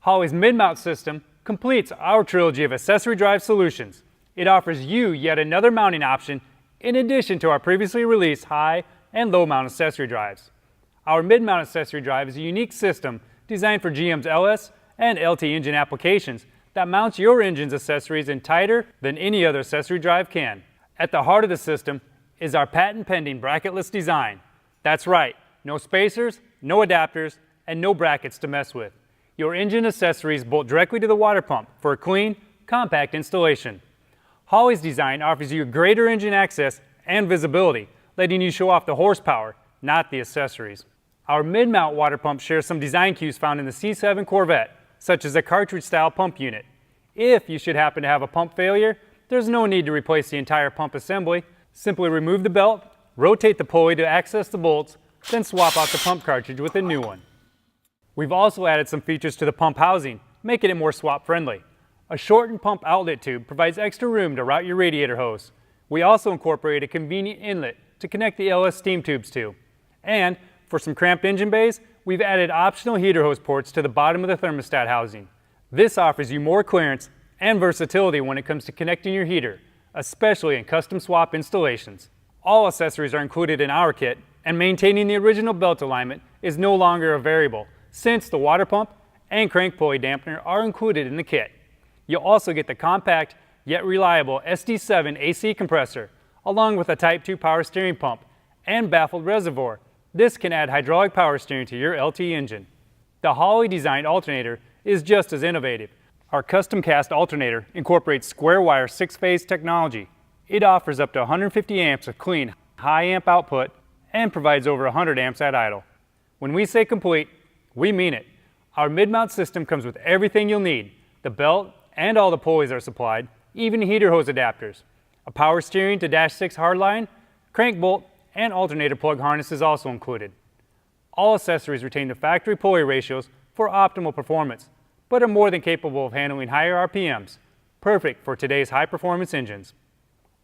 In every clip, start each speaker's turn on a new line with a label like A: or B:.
A: Holley's mid-mount system completes our trilogy of accessory drive solutions. It offers you yet another mounting option in addition to our previously released high and low mount accessory drives. Our mid-mount accessory drive is a unique system designed for GM's LS and LT engine applications that mounts your engine's accessories in tighter than any other accessory drive can. At the heart of the system is our patent-pending bracketless design. That's right, no spacers, no adapters, and no brackets to mess with. Your engine accessories bolt directly to the water pump for a clean, compact installation. Holley's design offers you greater engine access and visibility, letting you show off the horsepower, not the accessories. Our mid-mount water pump shares some design cues found in the C7 Corvette, such as a cartridge-style pump unit. If you should happen to have a pump failure, there's no need to replace the entire pump assembly. Simply remove the belt, rotate the pulley to access the bolts, then swap out the pump cartridge with a new one. We've also added some features to the pump housing, making it more swap-friendly. A shortened pump outlet tube provides extra room to route your radiator hose. We also incorporate a convenient inlet to connect the LS steam tubes to. And for some cramped engine bays, we've added optional heater hose ports to the bottom of the thermostat housing. This offers you more clearance and versatility when it comes to connecting your heater, especially in custom swap installations. All accessories are included in our kit, and maintaining the original belt alignment is no longer a variable, since the water pump and crank pulley dampener are included in the kit. You'll also get the compact yet reliable SD7 AC compressor, along with a Type 2 power steering pump and baffled reservoir. This can add hydraulic power steering to your LT engine. The Holley designed alternator is just as innovative. Our custom cast alternator incorporates square wire 6-phase technology. It offers up to 150 amps of clean, high amp output and provides over 100 amps at idle. When we say complete, we mean it. Our mid-mount system comes with everything you'll need. The belt and all the pulleys are supplied, even heater hose adapters. A power steering to -6 hardline, crank bolt, and alternator plug harness is also included. All accessories retain the factory pulley ratios for optimal performance, but are more than capable of handling higher RPMs, perfect for today's high-performance engines.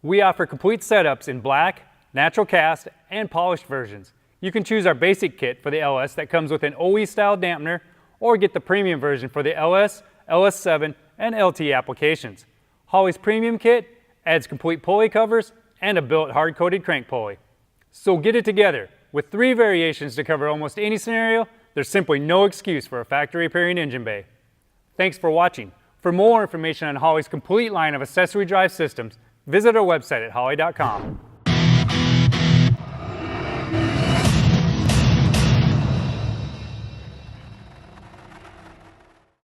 A: We offer complete setups in black, natural cast, and polished versions. You can choose our basic kit for the LS that comes with an OE-style dampener, or get the premium version for the LS, LS7, and LT applications. Holley's premium kit adds complete pulley covers and a built hard-coated crank pulley. So get it together. With 3 variations to cover almost any scenario, there's simply no excuse for a factory repairing engine bay. Thanks for watching. For more information on Holley's complete line of accessory drive systems, visit our website at holley.com.